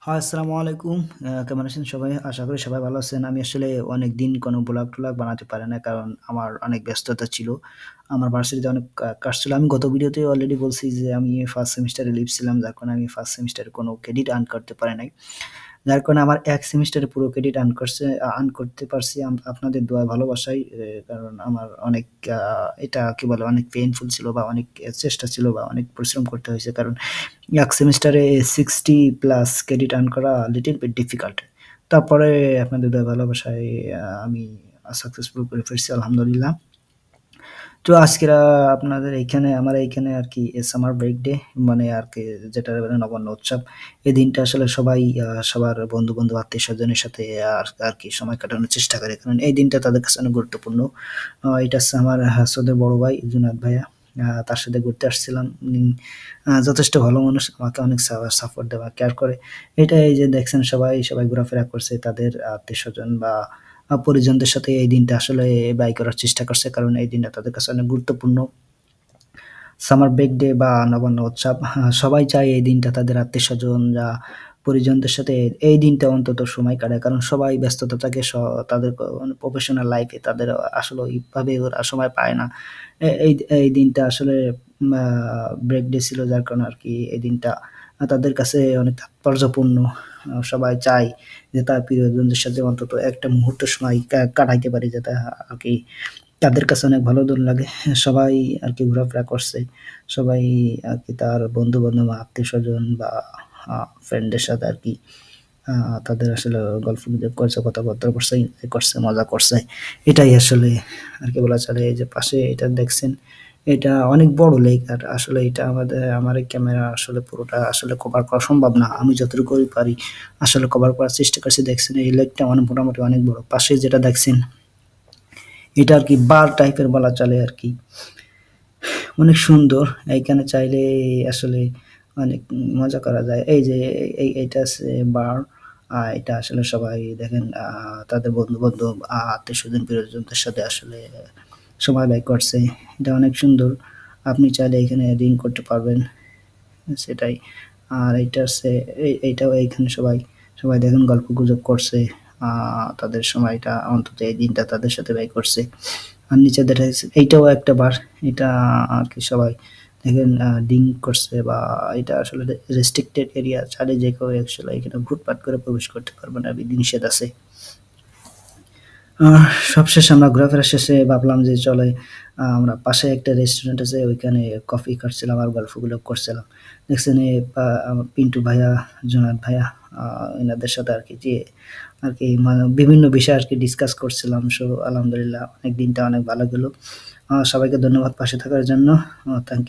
হ্যাঁ, আসসালামু আলাইকুম। কেমন আছেন সবাই? আশা করি সবাই ভালো আছেন। আমি আসলে অনেকদিন কোনো ব্লগ-টলগ বানাতে পারি না। কারণ আমার অনেক ব্যস্ততা ছিল। আমার ভার্সিটিতে অনেক কাজ ছিল। আমি গত ভিডিওতে অলরেডি বলছি যে আমি ফার্স্ট সেমিস্টারে লিভ ছিলাম। যার কারণে আমি ফার্স্ট সেমিস্টারে কোনো ক্রেডিট আর্ন করতে পারি নাই। যার কারণে আমার ১ সেমিস্টারে পুরো ক্রেডিট আর্ন করতে পারছি আপনাদের দোয়া ভালোবাসায়। কারণ আমার অনেক আ এটা কি বলে অনেক পেইনফুল ছিল বা অনেক চেষ্টা ছিল বা অনেক পরিশ্রম করতে হয়েছে। কারণ ১ সেমেস্টারে 60 প্লাস ক্রেডিট আর্ন করা লিটল বিট ডিফিকাল্ট। তারপরে আপনাদের দয়া ভালোবাসায় আমি সাকসেসফুল করে ফেলছি আলহামদুলিল্লাহ। তো আজকের আপনাদের এইখানে আমার এইখানে আরকি সামার ব্রেক ডে মানে আরকি যেটা বলে নবান্ন উৎসব। এই দিনটা আসলে সবাই সবার বন্ধু-বান্ধব, আত্মীয়স্বজনের সাথে আরকি সময় কাটানোর চেষ্টা করে। কারণ এই দিনটা তাদের কাছে অনেক গুরুত্বপূর্ণ। এটা হচ্ছে আমার হাসুদের বড় ভাই জুনায়েদ ভাইয়া। তার সাথে ঘুরতে আসছিলাম। উনি যথেষ্ট ভালো মানুষ। আমাকে অনেক সাপোর্ট দেয় বা কেয়ার করে। এটা এই যে দেখছেন সবাই ঘোরাফেরা করছে তাদের আত্মীয়স্বজন বা পরিজনদের সাথে এই দিনটা আসলে ব্যয় করার চেষ্টা করছে। কারণ এই দিনটা তাদের কাছে অনেক গুরুত্বপূর্ণ। সামার ব্রেক ডে বা নবান্ন উৎসব সবাই চায় এই দিনটা তাদের আত্মীয়স্বজন বা পরিজনদের সাথে এই দিনটা অন্তত সময় কাটায়। কারণ সবাই ব্যস্ততা থাকে তাদের প্রফেশনাল লাইফে তাদের আসলে ওইভাবে ওরা সময় পায় না। এই এই দিনটা আসলে আ ব্রেক ডে ছিল যার কারণে আরকি এই দিনটা তাদের কাছে অনেক তাৎপর্যপূর্ণ। সবাই চায় যে তার প্রিয়জনদের সাথে অন্তত একটা মুহূর্ত সময় কাটাইতে পারি যাতে আরকি তাদের কাছে অনেক ভালো লাগে। সবাই আরকি ঘোরাফেরা করছে। সবাই আরকি তার বন্ধু-বান্ধব, আত্মীয়স্বজন বা আ ফ্রেন্ডদের সাথে আরকি আ তাদের আসলে গল্পগুজব করছে, কথাবার্তা করছে, এনজয় করছে, মজা করছে। এটাই আসলে আরকি বলা চলে। এই যে পাশে এটা দেখছেন, এটা অনেক বড় লেক আর আসলে এটা আমার এই ক্যামেরা আসলে পুরোটা আসলে কভার করা সম্ভব না। আমি যতটুকুই পারি আসলে কভার করার চেষ্টা করছি। দেখছেন এই লেকটা মোটামুটি অনেক বড়। পাশে যেটা দেখছেন এটা আরকি বার টাইপের বলা চলে আরকি। অনেক সুন্দর। এইখানে চাইলে আসলে অনেক মজা করা যায়। এই যে এইটা হচ্ছে বার। এটা আসলে সবাই দেখেন তাদের বন্ধু-বান্ধব, আত্মীয়স্বজন, প্রিয়জনদের সাথে আসলে সময় ব্যয় করছে। এটা অনেক সুন্দর। আপনি চাইলে এখানে ড্রিংক করতে পারবেন। সেটাই। আর এইটা হচ্ছে এইটাও এইখানে সবাই দেখেন গল্পগুজব করছে। আ তাদের সময়টা অন্তত এই দিনটা তাদের সাথে ব্যয় করছে। আর নিচে দেখা যাচ্ছে এইটাও একটা বার। এটা আরকি সবাই দেখেন ড্রিংক করছে বা এটা আসলে রেস্ট্রিক্টেড এরিয়া। চাইলে যে কেউ আসলে এখানে হুটপাট করে প্রবেশ করতে পারবে না। বিধিনিষেধ আছে। আহ সবশেষে আমরা ঘোরাফেরা শেষে ভাবলাম যে চলে আমরা পাশে একটা রেস্টুরেন্ট আছে ওইখানে কফি খাচ্ছিলাম আর গল্পগুজব করছিলাম। দেখছেন এই আমার পিন্টু ভাইয়া, জুনায়েদ ভাইয়া এনাদের সাথে আরকি যেয়ে আরকি মানে বিভিন্ন বিষয়ে আরকি ডিসকাস করছিলাম। সো আলহামদুলিল্লাহ অনেক দিনটা অনেক ভালো গেল। সবাইকে ধন্যবাদ পাশে থাকার জন্য। থ্যাংক